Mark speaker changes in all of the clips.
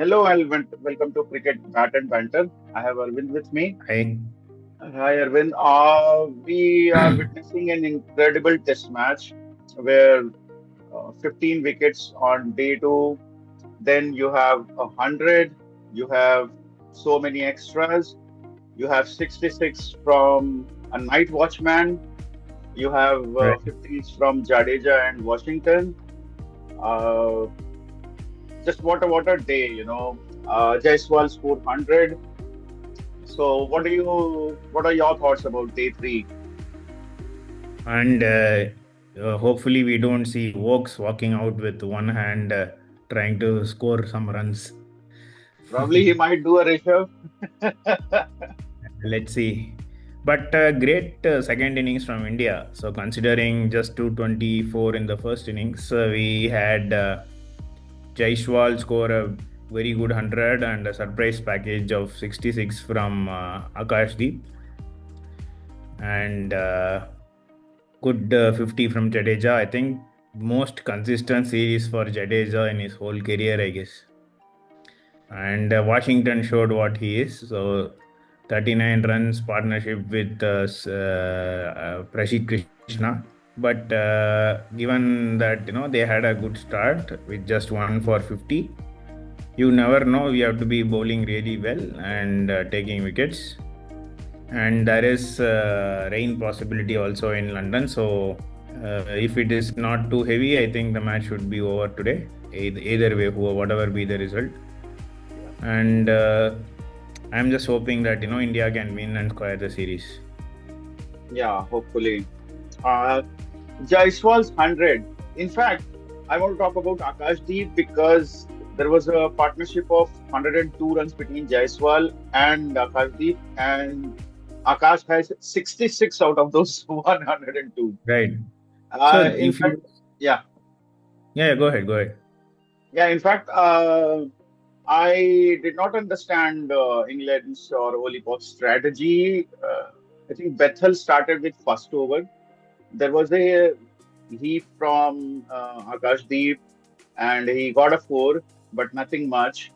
Speaker 1: Hello and welcome to Cricket Bat and Banter. I have Arvind with me.
Speaker 2: Hi.
Speaker 1: Hi Arvind. We are witnessing an incredible test match where 15 wickets on day two. Then you have 100. You have so many extras. You have 66 from a night watchman. You have
Speaker 2: Right.
Speaker 1: 50s from Jadeja and Washington. Uh, just what a day, Jaiswal scored 100. So, what are your thoughts about day three?
Speaker 2: And hopefully we don't see Wokes walking out with one hand trying to score some runs.
Speaker 1: Probably he might do a Rishabh.
Speaker 2: Let's see. But great second innings from India. So considering just 224 in the first innings, we had Jaiswal score a very good 100 and a surprise package of 66 from Akashdeep. And good 50 from Jadeja. I think most consistent series for Jadeja in his whole career, I guess. And Washington showed what he is. So 39 runs partnership with Prashid Krishna. But given that they had a good start with just one for 50, you never know. You have to be bowling really well and taking wickets. And there is rain possibility also in London. So if it is not too heavy, I think the match should be over today. Either way, whatever be the result. And I'm just hoping that India can win and square the series.
Speaker 1: Yeah, hopefully. Uh, Jaiswal's 100. In fact, I want to talk about Akashdeep because there was a partnership of 102 runs between Jaiswal and Akashdeep, and Akash has 66 out of those 102.
Speaker 2: Right. So
Speaker 1: In
Speaker 2: if
Speaker 1: fact,
Speaker 2: you,
Speaker 1: yeah,
Speaker 2: yeah, go ahead, go ahead.
Speaker 1: yeah. In fact, I did not understand England's or Olipop's strategy. I think Bethel started with first over. There was a heap from Akashdeep, and he got a four, but nothing much.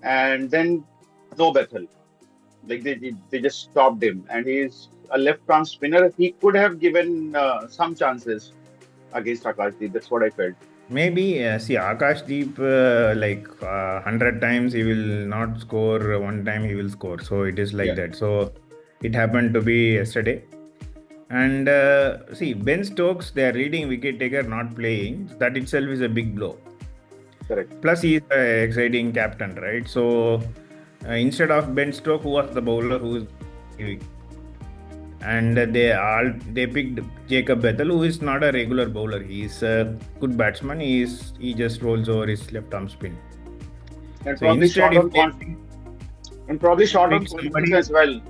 Speaker 1: And then no Bethel. Like they just stopped him, and he's a left-arm spinner. He could have given some chances against Akashdeep. That's what I felt.
Speaker 2: Maybe see Akashdeep like 100 times he will not score, one time he will score. So it is like
Speaker 1: Yeah,
Speaker 2: that. So it happened to be yesterday. And see, Ben Stokes, their leading wicket taker, not playing. That itself is a big blow.
Speaker 1: correct.
Speaker 2: Plus, he is an exciting captain, right? So instead of Ben Stokes, who was the bowler, who is and they picked Jacob Bethel, who is not a regular bowler. He is a good batsman. He just rolls over his left arm spin.
Speaker 1: And
Speaker 2: So
Speaker 1: probably
Speaker 2: instead,
Speaker 1: short
Speaker 2: if
Speaker 1: on
Speaker 2: they
Speaker 1: con and probably short on
Speaker 2: pick
Speaker 1: confidence
Speaker 2: somebody,
Speaker 1: as well.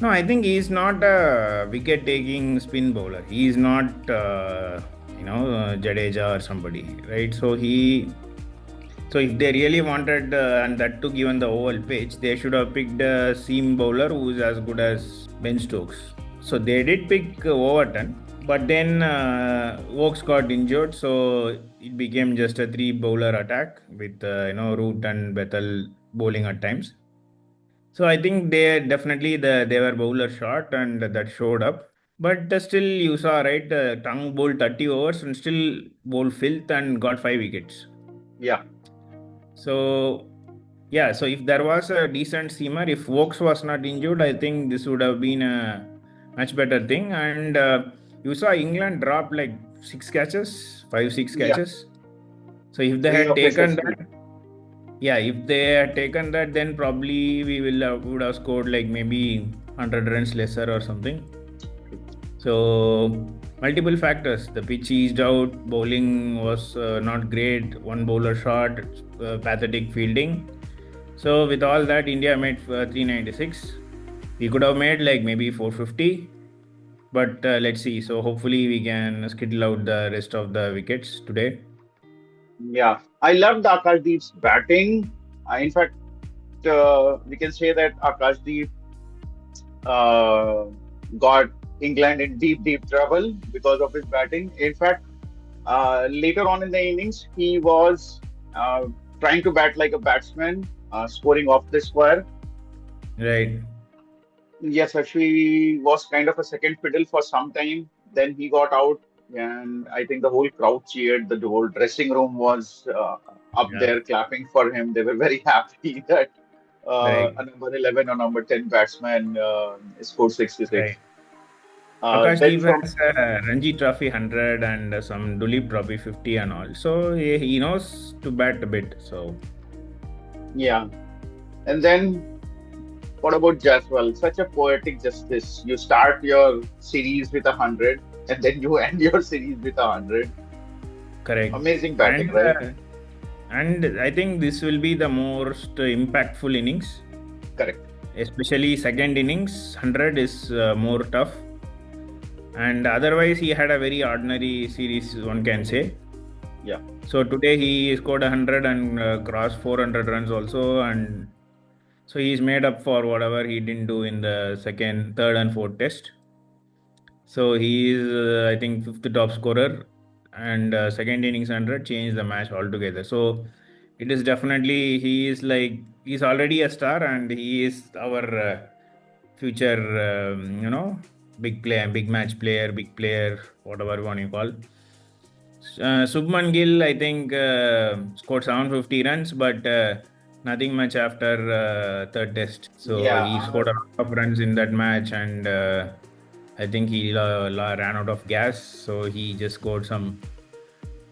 Speaker 2: no, I think he is not a wicket-taking spin bowler. He is not, Jadeja or somebody, right? So if they really wanted, and that too given the oval pitch, they should have picked a seam bowler who is as good as Ben Stokes. So they did pick Overton, but then Oakes got injured, so it became just a three bowler attack with Root and Bethel bowling at times. So I think they were bowler short and that showed up. But still, you saw right, Tongue bowled 30 overs and still bowled filth and got 5 wickets.
Speaker 1: Yeah,
Speaker 2: So yeah, so if there was a decent seamer, if Vokes was not injured, I think this would have been a much better thing. And you saw England drop like 6 catches, 5, 6
Speaker 1: yeah.
Speaker 2: catches. So if they
Speaker 1: Three
Speaker 2: had
Speaker 1: of
Speaker 2: taken
Speaker 1: SSC.
Speaker 2: that, yeah, if they had taken that, then probably would have scored like maybe 100 runs lesser or something. So multiple factors. The pitch eased out. Bowling was not great. One bowler shot. Pathetic fielding. So with all that, India made 396. We could have made like maybe 450. But let's see. So hopefully we can skittle out the rest of the wickets today.
Speaker 1: Yeah, I loved Akashdeep's batting. In fact, we can say that Akashdeep uh, got England in deep, deep trouble because of his batting. In fact, later on in the innings, he was uh, trying to bat like a batsman, scoring off the square.
Speaker 2: Right.
Speaker 1: Yes, Ashwi was kind of a second fiddle for some time. Then he got out, and I think the whole crowd cheered. The whole dressing room was up
Speaker 2: Yeah.
Speaker 1: there clapping for him. They were very happy that
Speaker 2: Right.
Speaker 1: a number 11 or number 10 batsman scored 66.
Speaker 2: Right. Akash
Speaker 1: Then
Speaker 2: Deep
Speaker 1: from,
Speaker 2: has Ranji Trophy 100 and some Dulip Trophy 50 and all. So he knows to bat a bit. So
Speaker 1: yeah. And then what about Jaswal? Such a poetic justice. You start your series with 100 and then you end your series with 100.
Speaker 2: correct.
Speaker 1: Amazing
Speaker 2: And
Speaker 1: batting, right?
Speaker 2: uh, and I think this will be the most impactful innings,
Speaker 1: Correct.
Speaker 2: especially second innings. 100 is more tough. And otherwise, he had a very ordinary series, one can say.
Speaker 1: Yeah.
Speaker 2: So today he scored 100 and crossed 400 runs also, and so he's made up for whatever he didn't do in the second, third, and fourth test. So he is, I think, fifth top scorer, and second innings 100 changed the match altogether. So it is definitely he is like he's already a star, and he is our future, big player, big match player, big player, whatever you want to call. Subman Gill, I think, scored 750 runs, but nothing much after third test. So
Speaker 1: Yeah.
Speaker 2: he scored a lot of runs in that match, and I think he ran out of gas. So he just scored some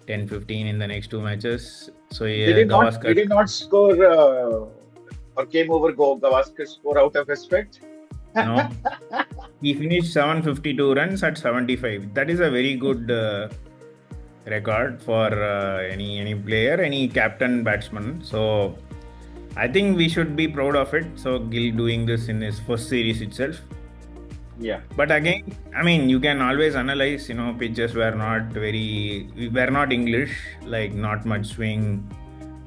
Speaker 2: 10, 15 in the next two matches. So
Speaker 1: Did
Speaker 2: yeah,
Speaker 1: he not?
Speaker 2: Gavaskar,
Speaker 1: Did he not score or came over Gavaskar score out of respect?
Speaker 2: no, he finished 752 runs at 75. That is a very good record for any player, any captain batsman. So I think we should be proud of it. So Gill doing this in his first series itself.
Speaker 1: Yeah.
Speaker 2: But again, I mean, you can always analyze. Pitches were not English, like not much swing.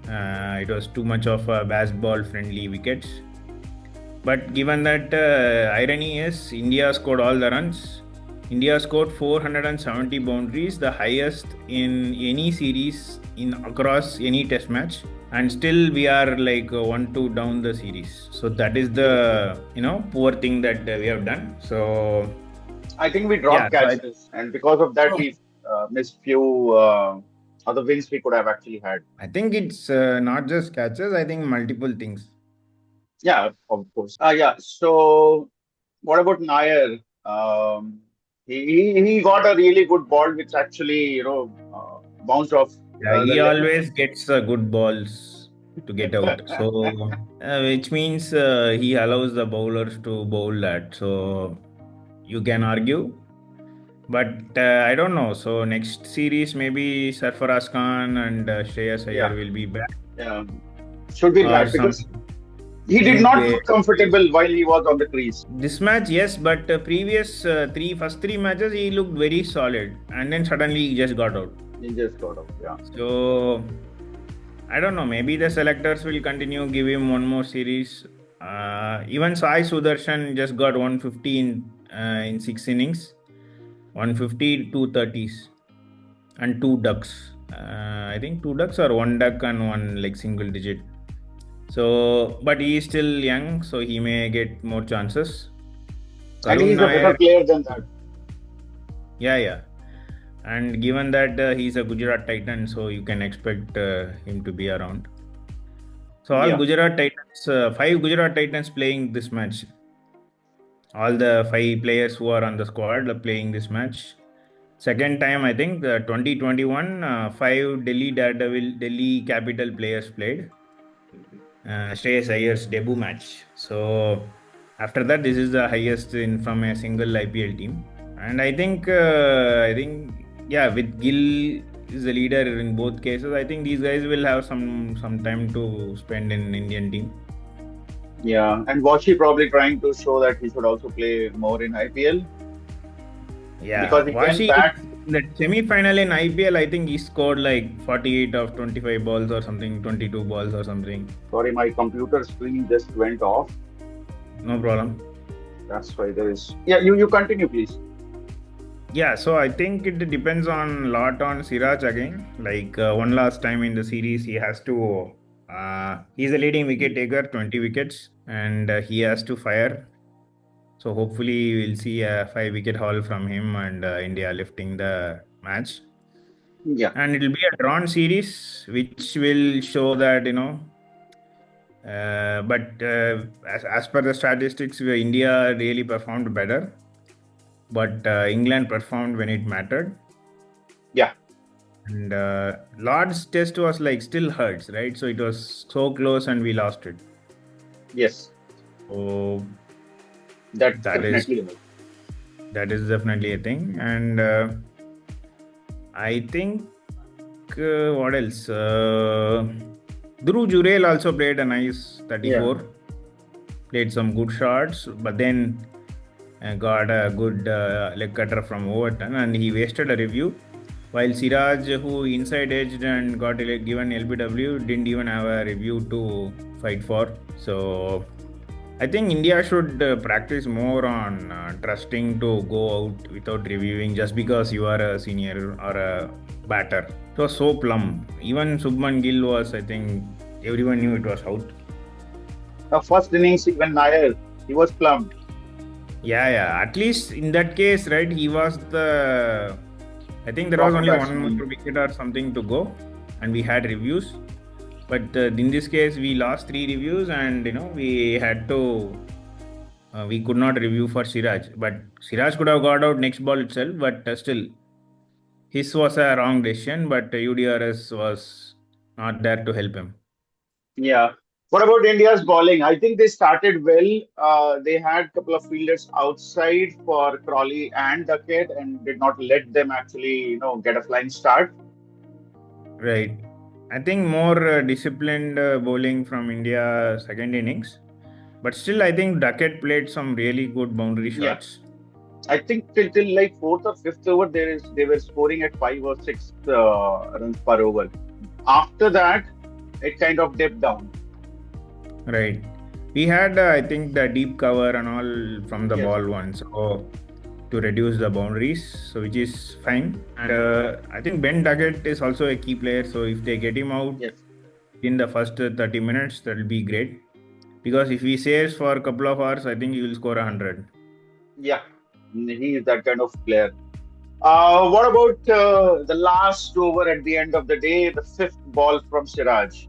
Speaker 2: It was too much of a baseball friendly wickets. But given that irony is India scored all the runs. India scored 470 boundaries, the highest in any series in across any test match, and still we are like 1-2 down the series. So that is
Speaker 1: Yes.
Speaker 2: the poor thing that we have done. So
Speaker 1: I think we
Speaker 2: yeah,
Speaker 1: dropped catches, and because of that, we missed few other wins we could have actually had.
Speaker 2: I think it's not just catches. I think multiple things.
Speaker 1: Yeah, of course. Yeah. So, what about Nair? He got a really good ball, which actually bounced off
Speaker 2: Yeah,
Speaker 1: the
Speaker 2: he
Speaker 1: leg.
Speaker 2: always gets good balls to get out. So, which means he allows the bowlers to bowl that. So, you can argue. But I don't know. So, next series, maybe Sarfaraz Khan and Shreyas Iyer
Speaker 1: Yeah,
Speaker 2: will be back.
Speaker 1: yeah. Should be
Speaker 2: Or
Speaker 1: back
Speaker 2: some
Speaker 1: because he did
Speaker 2: new
Speaker 1: not
Speaker 2: player.
Speaker 1: look comfortable while he was on the crease.
Speaker 2: This match, yes, but previous first three matches, he looked very solid. And then suddenly he just got out.
Speaker 1: He just got off. Yeah.
Speaker 2: So, I don't know. Maybe the selectors will continue give him one more series. Even Sai Sudarshan just got 150 in six innings, 150, two thirties, and two ducks. I think two ducks or one duck and one like single digit. So, but he is still young, so he may get more chances.
Speaker 1: And
Speaker 2: Karun
Speaker 1: he's a better
Speaker 2: Nair,
Speaker 1: player than that.
Speaker 2: yeah. And given that he's a Gujarat Titan, so you can expect him to be around. So all
Speaker 1: Yeah.
Speaker 2: Gujarat Titans, five Gujarat Titans playing this match. All the five players who are on the squad are playing this match. Second time, I think, 2021, five Delhi Daredevil, Delhi Capital players played. Shreyas Iyer's debut match. So after that, this is the highest in from a single IPL team. And I think, yeah, with Gill is the leader in both cases. I think these guys will have some time to spend in Indian team.
Speaker 1: Yeah. And Washi probably trying to show that he should also play more in IPL
Speaker 2: Yeah,
Speaker 1: because he can
Speaker 2: Washi
Speaker 1: bat.
Speaker 2: in the semi-final in IPL, I think he scored like 48 of 25 balls or something, 22 balls or something.
Speaker 1: Sorry, my computer screen just went off.
Speaker 2: No problem.
Speaker 1: That's why there is. Yeah, you continue, please.
Speaker 2: Yeah, so I think it depends on lot on Siraj again. Like one last time in the series, he has to He's the leading wicket taker, 20 wickets, and he has to fire. So hopefully we'll see a 5 wicket haul from him and India lifting the match.
Speaker 1: Yeah.
Speaker 2: And it'll be a drawn series, which will show that, but as per the statistics, India really performed better, but England performed when it mattered.
Speaker 1: Yeah.
Speaker 2: And Lord's test was like still hurts, right? So it was so close and we lost it.
Speaker 1: Yes.
Speaker 2: So
Speaker 1: That
Speaker 2: that is
Speaker 1: definitely helps.
Speaker 2: that is definitely a thing. And I think what else? Dhruv Jurel also played a nice
Speaker 1: Yeah.
Speaker 2: 34, played some good shots, but then got a good leg cutter from Overton and he wasted a review. While Siraj, who inside edged and got given LBW, didn't even have a review to fight for. So I think India should practice more on trusting to go out without reviewing just because you are a senior or a batter. It was so plumb. Even Subman Gill was, I think, everyone knew it was out.
Speaker 1: The first innings, even Nair, he was plumbed.
Speaker 2: Yeah, yeah. At least in that case, right, he was the. I think there was
Speaker 1: Proper
Speaker 2: only one more
Speaker 1: batsman.
Speaker 2: wicket or something to go, and we had reviews. But in this case, we lost 3 reviews, and we had to. We could not review for Siraj, but Siraj could have got out next ball itself. But still, his was a wrong decision. But UDRS was not there to help him.
Speaker 1: Yeah. What about India's bowling? I think they started well. They had a couple of fielders outside for Crawley and Duckett and did not let them actually, get a flying start.
Speaker 2: Right. I think more disciplined bowling from India second innings. But still, I think Duckett played some really good boundary
Speaker 1: Yeah.
Speaker 2: shots.
Speaker 1: I think till like fourth or fifth over, they were scoring at 5 or 6 runs per over. After that, it kind of dipped down.
Speaker 2: Right. We had, I think, the deep cover and all from the
Speaker 1: Yes.
Speaker 2: ball one, so to reduce the boundaries, so which is fine. And I think Ben Duckett is also a key player, so if they get him out
Speaker 1: Yes.
Speaker 2: in the first 30 minutes, that will be great. Because if he stays for a couple of hours, I think he will score 100.
Speaker 1: Yeah. He is that kind of player. What about the last over at the end of the day, the fifth ball from Siraj?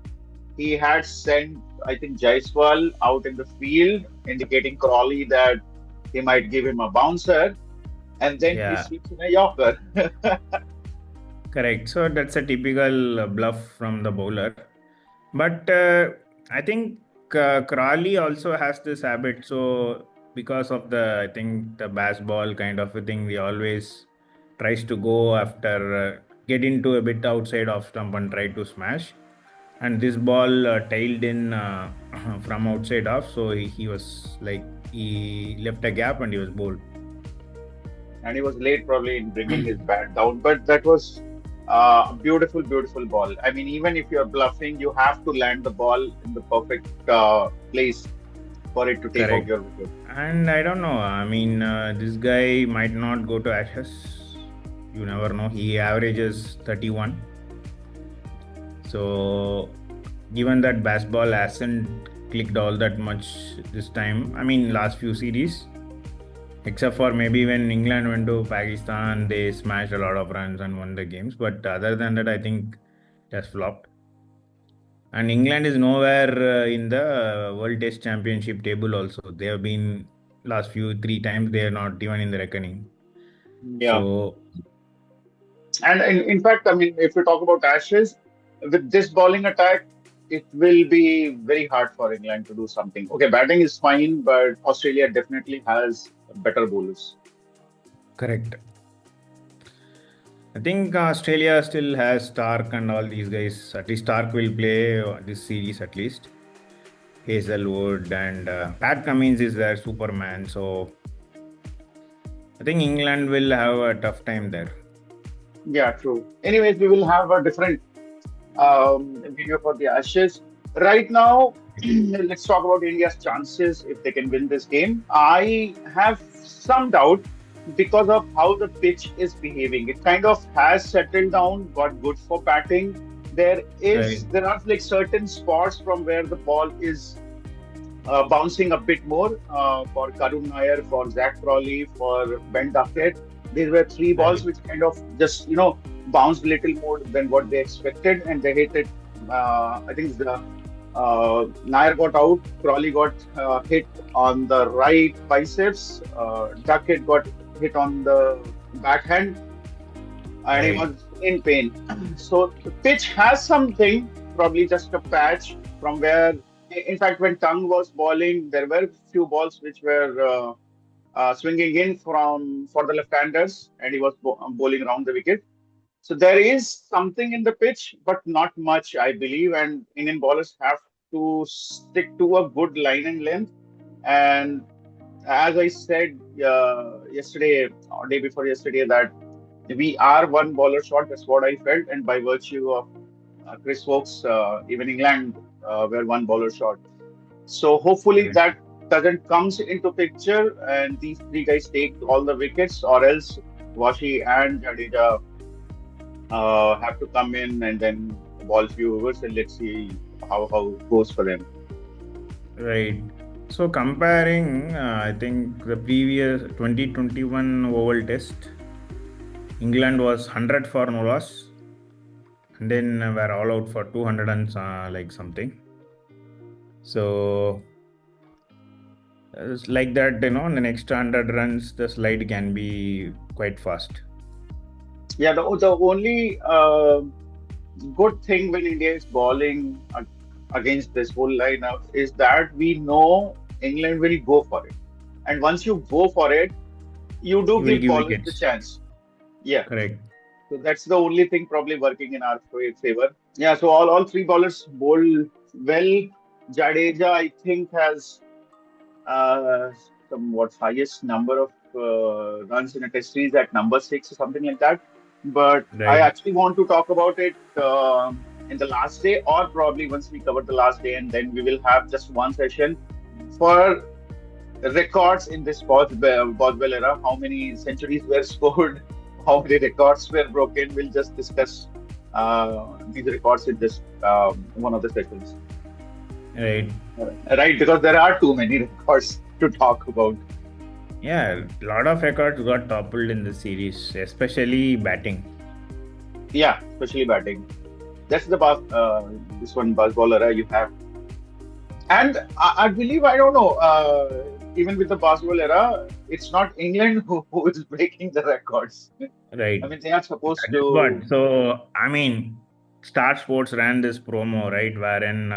Speaker 1: He had sent, I think, Jaiswal out in the field, indicating Crawley that he might give him a bouncer, and then he
Speaker 2: Yeah,
Speaker 1: sweeps in a Yorker.
Speaker 2: correct. So that's a typical bluff from the bowler. But I think Crawley also has this habit. So because of the, I think the baseball kind of a thing, he always tries to go after get into a bit outside of stump and try to smash. And this ball tailed in from outside off, so he was like he left a gap and he was bowled.
Speaker 1: And he was late probably in bringing his bat down. But that was a beautiful, beautiful ball. I mean, even if you're bluffing, you have to land the ball in the perfect place for it to take out
Speaker 2: Correct.
Speaker 1: your wicket.
Speaker 2: And I don't know. I mean, this guy might not go to Ashes. You never know. He averages 31. So, given that baseball hasn't clicked all that much this time, I mean, last few series, except for maybe when England went to Pakistan, they smashed a lot of runs and won the games. But other than that, I think it has flopped. And England is nowhere in the World Test Championship table also. They have been last few 3 times, they are not even in the reckoning.
Speaker 1: Yeah.
Speaker 2: So,
Speaker 1: And in fact, I mean, if we talk about Ashes, with this bowling attack, it will be very hard for England to do something. Okay, batting is fine, but Australia definitely has better bowlers.
Speaker 2: correct. I think Australia still has Stark and all these guys. At least Stark will play this series at least. Hazelwood and Pat Cummins is their Superman. So I think England will have a tough time there.
Speaker 1: Yeah, true. Anyways, we will have a different video for the Ashes. Right now, let's talk about India's chances if they can win this game. I have some doubt because of how the pitch is behaving. It kind of has settled down, got good for batting.
Speaker 2: Right.
Speaker 1: There are like certain spots from where the ball is bouncing a bit more for Karun Nair, for Zach Crawley, for Ben Duckett. These were three balls
Speaker 2: Right.
Speaker 1: which kind of just, bounced a little more than what they expected, and they hit it. I think the Nair got out, Crawley got hit on the right biceps, Duckett got hit on the backhand, and he
Speaker 2: Right.
Speaker 1: was in pain. So the pitch has something, probably just a patch from where, in fact, when Tung was bowling, there were few balls which were swinging in from for the left-handers, and he was bowling around the wicket. So there is something in the pitch, but not much, I believe. And Indian bowlers have to stick to a good line and length. And as I said yesterday or day before yesterday, that we are one bowler short. That's what I felt, and by virtue of Chris Woakes, even England were one bowler short. So hopefully
Speaker 2: Right.
Speaker 1: that doesn't comes into picture, and these three guys take all the wickets, or else Washi and Jadeja have to come in and then bowl few overs, and let's see how it goes for them.
Speaker 2: Right. So comparing, I think the previous 2021 Oval Test, England was 100 for no loss, and then were all out for 200 and like something. So it's like that, in the next 100 runs, the slide can be quite fast.
Speaker 1: Yeah, the only good thing when India is bowling against this whole lineup is that we know England will go for it. And once you go for it, you do
Speaker 2: You will
Speaker 1: give
Speaker 2: give
Speaker 1: bowlers the
Speaker 2: wickets.
Speaker 1: chance. Yeah.
Speaker 2: Correct.
Speaker 1: So that's the only thing probably working in our favor. Yeah, so all three bowlers bowl well. Jadeja, I think, has uh, somewhat highest number of runs in a test series at number six or something like that. But I
Speaker 2: Right.
Speaker 1: actually want to talk about it in the last day, or probably once we cover the last day, and then we will have just one session for records in this Boswell era. How many centuries were scored? How many records were broken? We'll just discuss these records in this one of the sessions.
Speaker 2: Right.
Speaker 1: Right, because there are too many records to talk about.
Speaker 2: Yeah, a lot of records got toppled in the series, especially batting.
Speaker 1: Yeah, especially batting. That's the this one buzz bowler you have. And I believe, I don't know, even with the basketball era, it's not England who is breaking the records. I
Speaker 2: Right.
Speaker 1: mean, they are supposed
Speaker 2: That is what.
Speaker 1: to.
Speaker 2: So, I mean, Star Sports ran this promo, right, wherein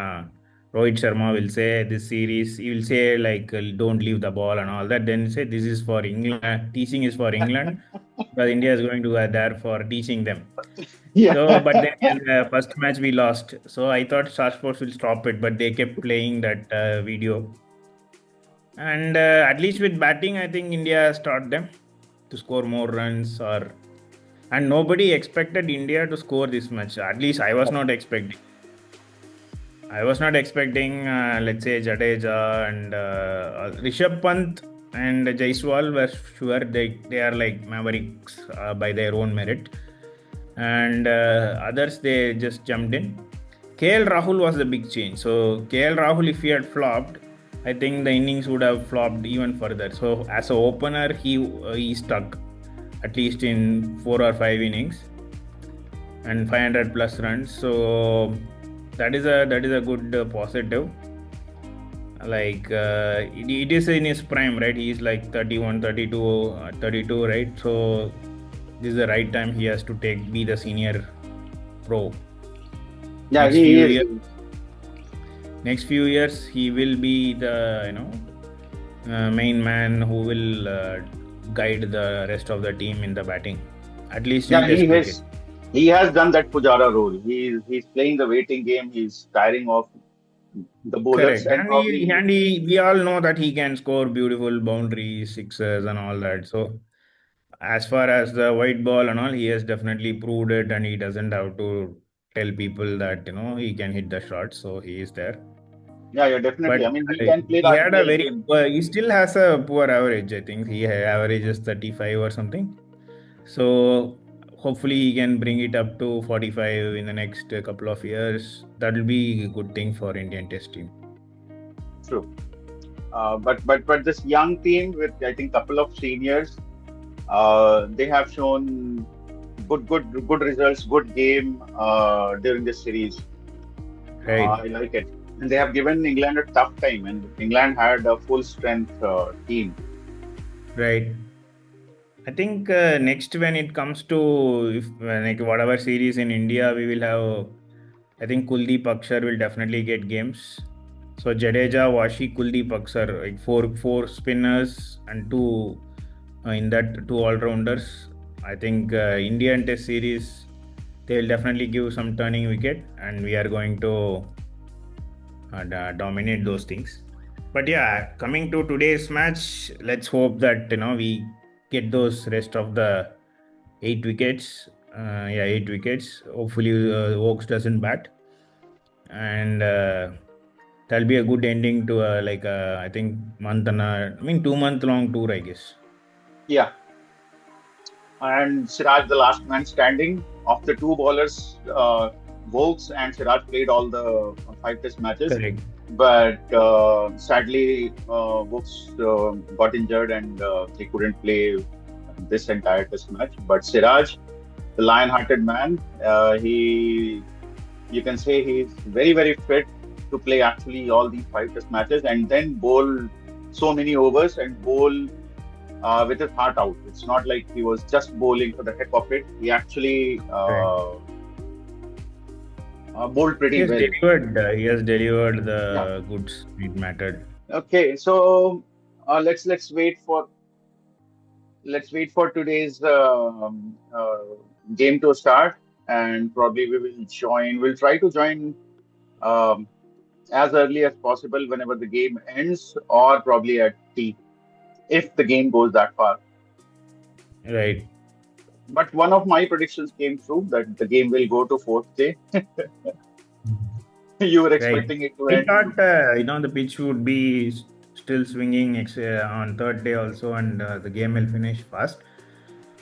Speaker 2: Rohit Sharma will say this series, he will say, like, don't leave the ball and all that. Then say, this is for England, teaching is for England, because India is going to be there for teaching them.
Speaker 1: Yeah.
Speaker 2: So, but then in the first match we lost. So I thought Star Sports will stop it, but they kept playing that video. And at least with batting, I think India has taught them to score more runs. And nobody expected India to score this much. At least I was not expecting. I was not expecting, let's say, Jadeja and Rishabh Pant and Jaiswal were sure they are like mavericks by their own merit. And others, they just jumped in. KL Rahul was the big change. So, KL Rahul, if he had flopped, I think the innings would have flopped even further. So, as an opener, he stuck at least in 4 or 5 innings and 500 plus runs. So that is a good positive. Like it is in his prime, right? He is like 31, 32, 32, right? So this is the right time he has to be the senior pro.
Speaker 1: Yeah,
Speaker 2: Next
Speaker 1: he
Speaker 2: few
Speaker 1: is.
Speaker 2: years, next few years he will be the main man who will guide the rest of the team in the batting, at least in
Speaker 1: Yeah,
Speaker 2: Test cricket.
Speaker 1: he has done that Pujara role. He's playing the waiting game. He's tiring off the bowlers,
Speaker 2: Correct.
Speaker 1: and
Speaker 2: And
Speaker 1: probably.
Speaker 2: we all know that he can score beautiful boundaries, sixes, and all that. So, as far as the white ball and all, he has definitely proved it, and he doesn't have to tell people that he can hit the shot. So he is there.
Speaker 1: Yeah, yeah, definitely.
Speaker 2: But
Speaker 1: I mean, he can play the
Speaker 2: he had a
Speaker 1: IPL
Speaker 2: very
Speaker 1: game.
Speaker 2: he still has a poor average. I think he averages 35 or something. So hopefully he can bring it up to 45 in the next couple of years. That will be a good thing for Indian Test team.
Speaker 1: True. But this young team with I think couple of seniors, they have shown good results, good game during this series.
Speaker 2: Right,
Speaker 1: I like it, and they have given England a tough time, and England had a full strength team.
Speaker 2: right. I think next when it comes to if like whatever series in India we will have, I think Kuldeep Akshar will definitely get games. So Jadeja, Washi, Kuldeep Akshar, like four spinners and two in that two all rounders. I think Indian Test series they will definitely give some turning wicket, and we are going to dominate those things. But yeah, coming to today's match, let's hope that we get those rest of the 8 wickets. Yeah, 8 wickets. Hopefully, Oaks doesn't bat, and that'll be a good ending to I think month and I mean 2 month long tour, I guess.
Speaker 1: Yeah, and Siraj, the last man standing. Of the two bowlers, Vokes and Siraj played all the five test matches.
Speaker 2: Correct.
Speaker 1: But sadly, Vokes got injured and he couldn't play this entire test match. But Siraj, the lion-hearted man, you can say he's very fit to play actually all these five test matches and then bowl so many overs and bowl with his heart out. It's not like he was just bowling for the heck of it. He actually
Speaker 2: Correct.
Speaker 1: bowled
Speaker 2: He
Speaker 1: pretty
Speaker 2: has
Speaker 1: well.
Speaker 2: delivered. He has delivered
Speaker 1: Yeah.
Speaker 2: the goods it mattered.
Speaker 1: Okay. So let's wait for today's game to start, and probably we will join. We'll try to join um, as early as possible whenever the game ends, or probably at tea if the game goes that far.
Speaker 2: Right.
Speaker 1: But one of my predictions came true that the game will go to fourth day. You were
Speaker 2: Right.
Speaker 1: expecting it to
Speaker 2: I
Speaker 1: end.
Speaker 2: thought the pitch would be still swinging on third day also, and the game will finish fast.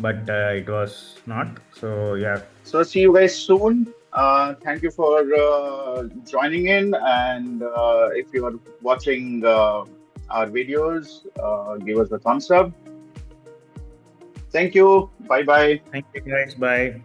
Speaker 2: But it was not. So yeah,
Speaker 1: So see you guys soon. Thank you for joining in, and if you are watching our videos, give us a thumbs up. Thank you. Bye bye.
Speaker 2: thank you guys. Bye.